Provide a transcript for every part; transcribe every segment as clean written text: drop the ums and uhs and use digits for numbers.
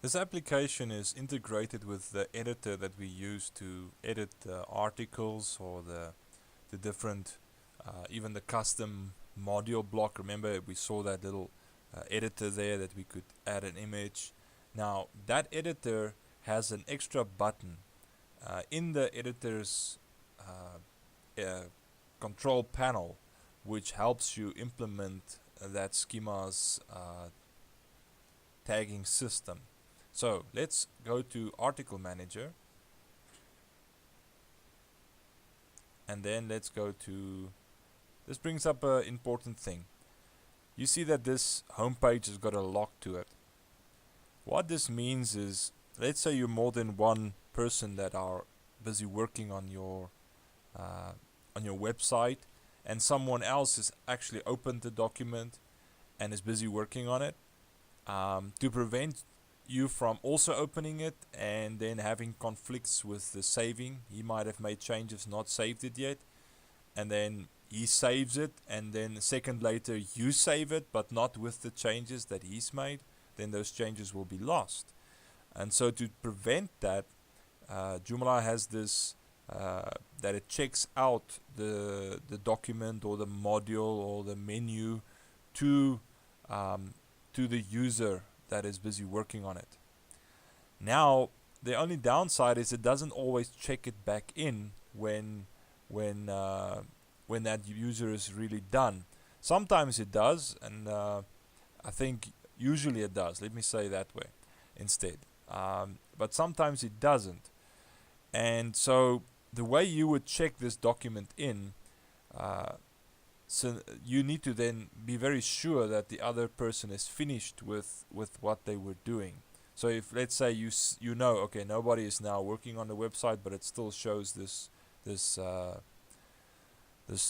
This application is integrated with the editor that we use to edit the articles or the different, even the custom module block. Remember, we saw that little editor there that we could add an image. Now, that editor has an extra button in the editor's control panel, which helps you implement that schema's tagging system. So let's go to Article Manager, and then let's go to, this brings up an important thing. You see that this home page has got a lock to it. What this means is, let's say you're more than one person that are busy working on your website, and someone else has actually opened the document and is busy working on it. To prevent you from also opening it and then having conflicts with the saving, he might have made changes, not saved it yet, and then he saves it, and then a second later you save it but not with the changes that he's made, then those changes will be lost. And so to prevent that, Joomla has this that it checks out the document or the module or the menu to the user that is busy working on it. Now, the only downside is it doesn't always check it back in when that user is really done. Sometimes it does, and I think usually it does. Let me say that way instead. But sometimes it doesn't. And so the way you would check this document in, so you need to then be very sure that the other person is finished with what they were doing. So if, let's say, you know, okay, nobody is now working on the website, but it still shows this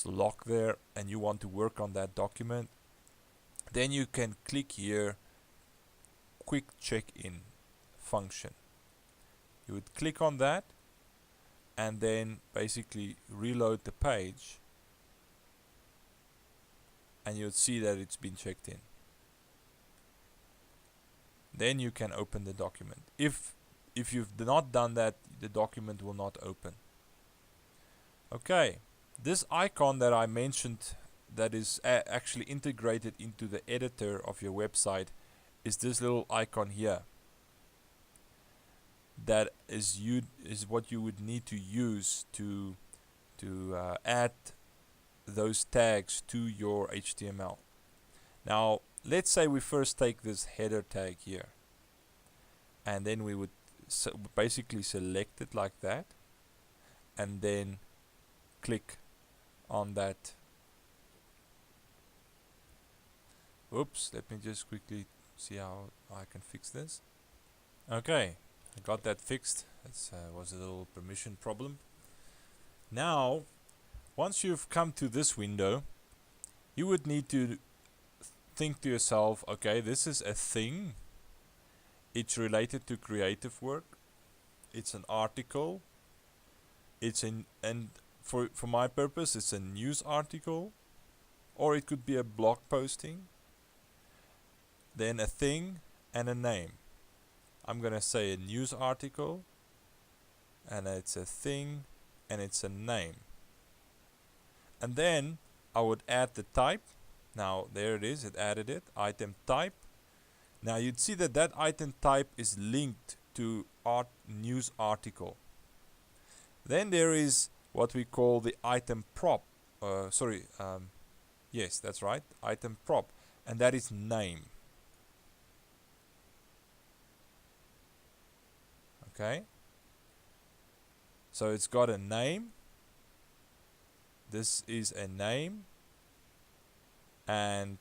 lock there, and you want to work on that document, then you can click here, quick check-in function. You would click on that, and then basically reload the page, and you'll see that it's been checked in. Then you can open the document. If you've not done that, the document will not open. Okay, this icon that I mentioned that is actually integrated into the editor of your website is this little icon here. That is what you would need to use to add those tags to your HTML. Now, let's say we first take this header tag here, and then we would basically select it like that, and then click on that. Oops, let me just quickly see how I can fix this. Okay, I got that fixed. That was a little permission problem. Now, once you've come to this window, you would need to think to yourself, okay, this is a thing. It's related to creative work. It's an article. And for my purpose, it's a news article, or it could be a blog posting. Then a thing and a name. I'm gonna say a news article, and it's a thing, and it's a name. And then I would add the type. Now there it is, it added it, item type. Now you'd see that that item type is linked to news article. Then there is what we call the Itemprop. Yes, that's right, Itemprop, and that is name. Okay, so it's got a name. This is a name, and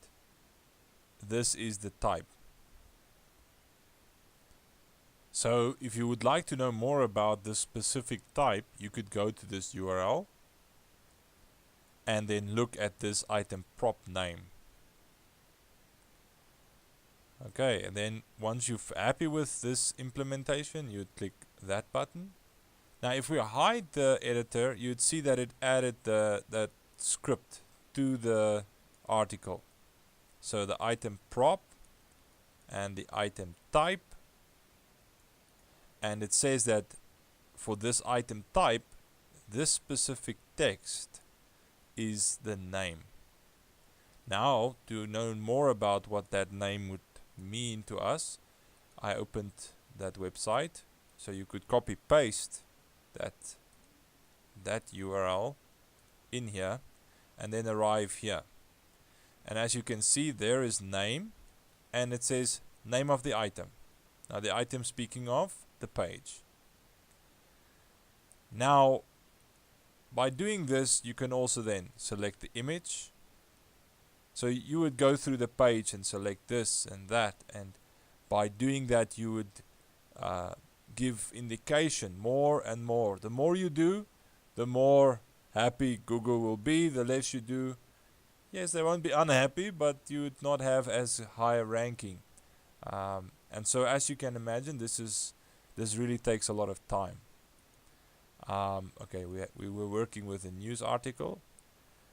this is the type. So if you would like to know more about this specific type, you could go to this URL and then look at this Itemprop name. Okay, and then once you're happy with this implementation, you'd click that button. Now if we hide the editor, you'd see that it added that script to the article. So the item prop and the item type and it says that for this item type, this specific text is the name. Now, to know more about what that name would mean to us, I opened that website, so you could copy paste that URL in here and then arrive here. And as you can see, there is name, and it says name of the item. Now the item, speaking of the page. Now by doing this, you can also then select the image. So you would go through the page and select this and that, and by doing that you would give indication more and more. The more you do, the more happy Google will be. The less you do, yes, they won't be unhappy, but you would not have as high a ranking. And so as you can imagine, this really takes a lot of time. Okay, we were working with a news article,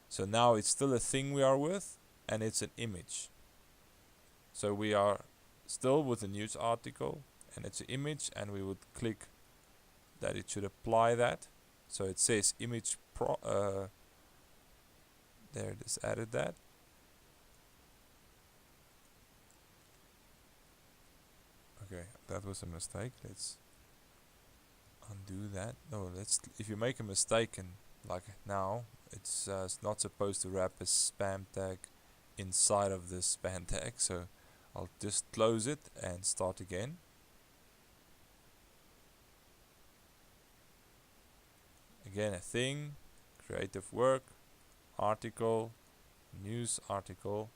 so now it's still a thing we are with, and it's an image. So we are still with a news article, and it's an image, and we would click that it should apply that. So it says image there it is, added that. Okay, that was a mistake. Let's undo that. No, if you make a mistake, and like now, it's not supposed to wrap a spam tag inside of this spam tag, so I'll just close it and start again. Again, a thing, creative work, article, news article,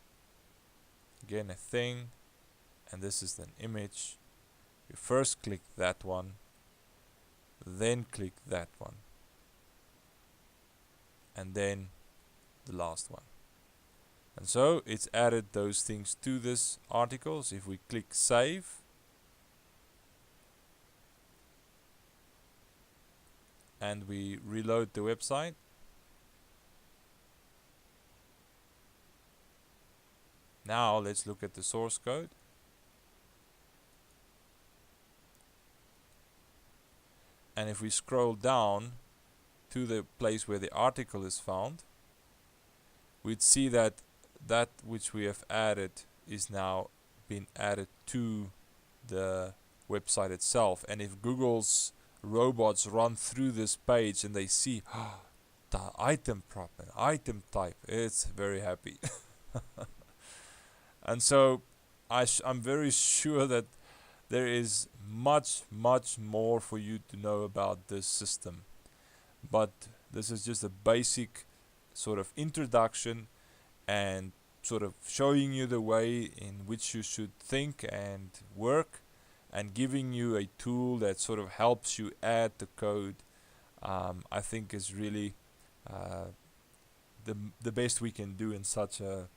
again a thing, and this is an image. You first click that one, then click that one, and then the last one. And so it's added those things to this article. So if we click save, and we reload the website, now let's look at the source code. And if we scroll down to the place where the article is found, we'd see that that which we have added is now been added to the website itself. And if Google's robots run through this page and they see the Itemprop and item type, it's very happy. And so I'm very sure that there is much more for you to know about this system, but this is just a basic sort of introduction and sort of showing you the way in which you should think and work, and giving you a tool that sort of helps you add the code. I think is really the best we can do in such a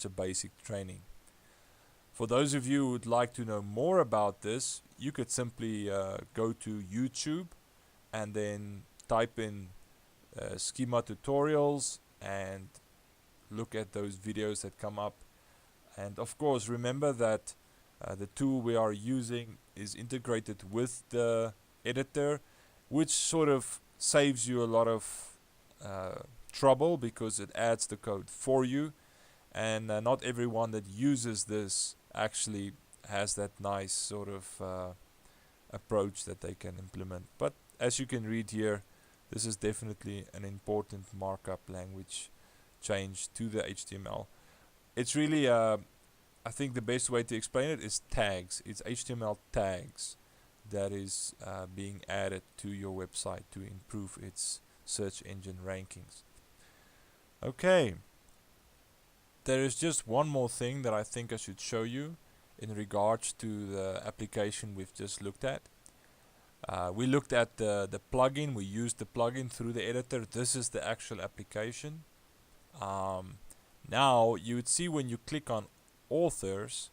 basic training. For those of you who would like to know more about this, you could simply go to YouTube and then type in schema tutorials and look at those videos that come up. And of course, remember that the tool we are using is integrated with the editor, which sort of saves you a lot of trouble because it adds the code for you. And not everyone that uses this actually has that nice sort of approach that they can implement. But as you can read here, this is definitely an important markup language change to the HTML. It's really, I think the best way to explain it is tags. It's HTML tags that is being added to your website to improve its search engine rankings. Okay. There is just one more thing that I think I should show you in regards to the application we've just looked at. We looked at the plugin. We used the plugin through the editor. This is the actual application. Now you would see when you click on authors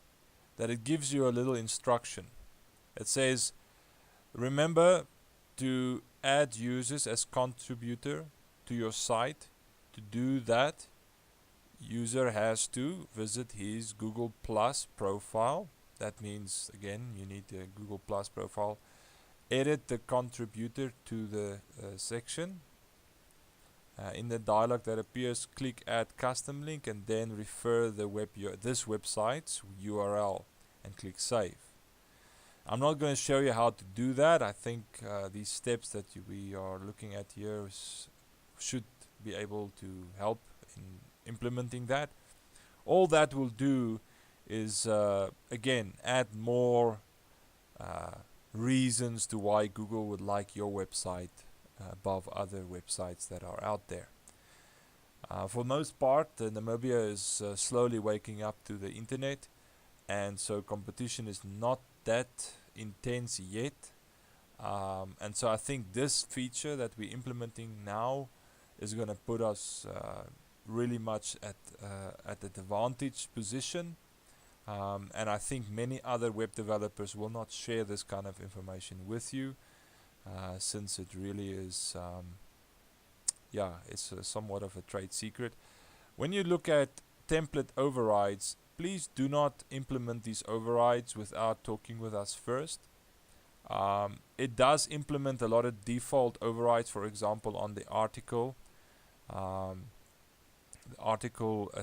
that it gives you a little instruction. It says, remember to add users as contributor to your site. To do that, user has to visit his Google Plus profile. That means, again, you need a Google Plus profile, edit the contributor to the section. In the dialog that appears, click add custom link and then refer the this website's URL and click save. I'm not going to show you how to do that. I think these steps that we are looking at here should be able to help in implementing that. All that will do is again add more reasons to why Google would like your website above other websites that are out there. For the most part, Namibia is slowly waking up to the internet, and so competition is not that intense yet. And so I think this feature that we're implementing now is going to put us really much at an advantage position. And I think many other web developers will not share this kind of information with you, since it really is, it's somewhat of a trade secret. When you look at template overrides, please do not implement these overrides without talking with us first. It does implement a lot of default overrides, for example, on the article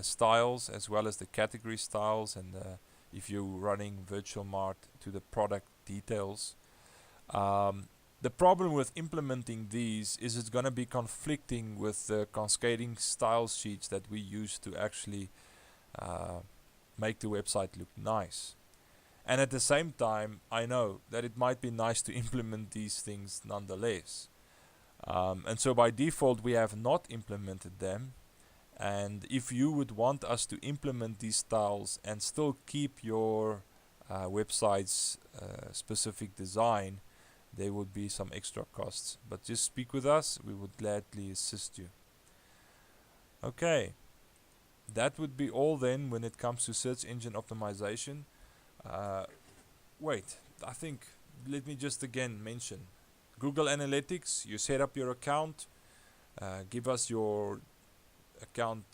styles, as well as the category styles, and if you're running virtual mart, to the product details. The problem with implementing these is it's going to be conflicting with the cascading style sheets that we use to actually make the website look nice. And at the same time, I know that it might be nice to implement these things nonetheless. And so by default, we have not implemented them. And if you would want us to implement these styles and still keep your website's specific design, there would be some extra costs. But just speak with us, we would gladly assist you. Okay, that would be all then when it comes to search engine optimization. Wait, I think, let me just again mention Google Analytics. You set up your account, give us your account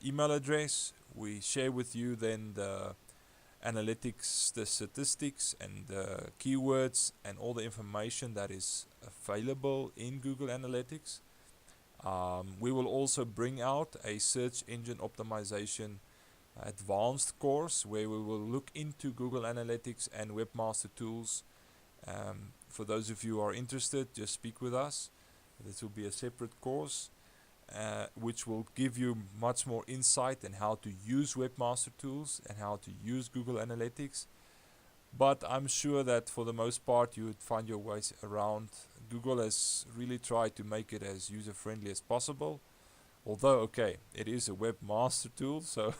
email address. We share with you then the analytics, the statistics and the keywords and all the information that is available in Google Analytics. We will also bring out a search engine optimization advanced course where we will look into Google Analytics and Webmaster Tools. For those of you who are interested, just speak with us. This will be a separate course which will give you much more insight in how to use Webmaster Tools and how to use Google Analytics. But I'm sure that for the most part you would find your ways around. Google has really tried to make it as user-friendly as possible. Although, okay, it is a Webmaster Tool, so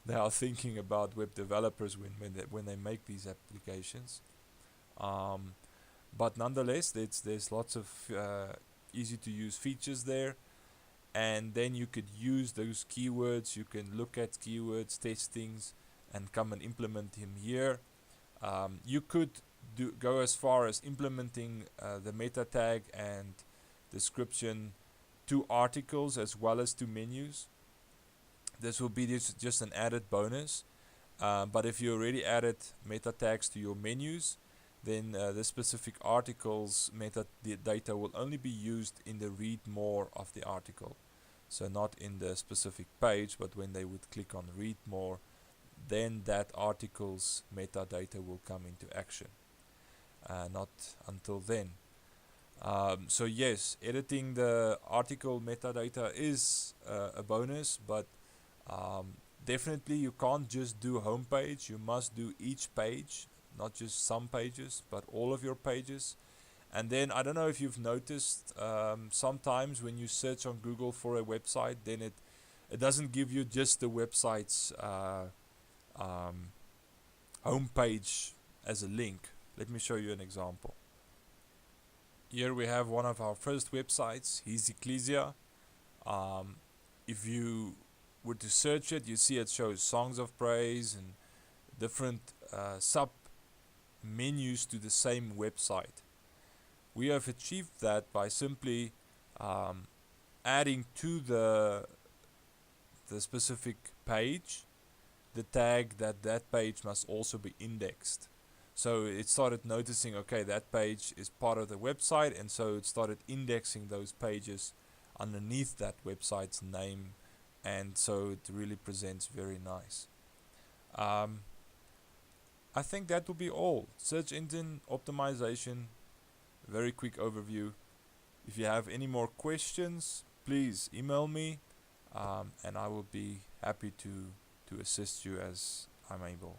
they are thinking about web developers when they make these applications. But nonetheless, there's lots of easy to use features there. And then you could use those keywords. You can look at keywords, test things, and come and implement them here. You could go as far as implementing the meta tag and description to articles as well as to menus. This will be just an added bonus. But if you already added meta tags to your menus, then the specific articles metadata will only be used in the read more of the article. So not in the specific page, but when they would click on read more, then that article's metadata will come into action. Not until then. So yes, editing the article metadata is a bonus, but definitely you can't just do homepage. You must do each page, not just some pages, but all of your pages. And then I don't know if you've noticed, sometimes when you search on Google for a website, then it doesn't give you just the website's homepage as a link. Let me show you an example. Here we have one of our first websites, His Ecclesia. If you were to search it, you see it shows songs of praise and different sub menus to the same website. We have achieved that by simply adding to the specific page the tag that page must also be indexed. So it started noticing, okay, that page is part of the website, and so it started indexing those pages underneath that website's name, and so it really presents very nice. I think that will be all. Search engine optimization, very quick overview. If you have any more questions, please email me, and I will be happy to assist you as I'm able.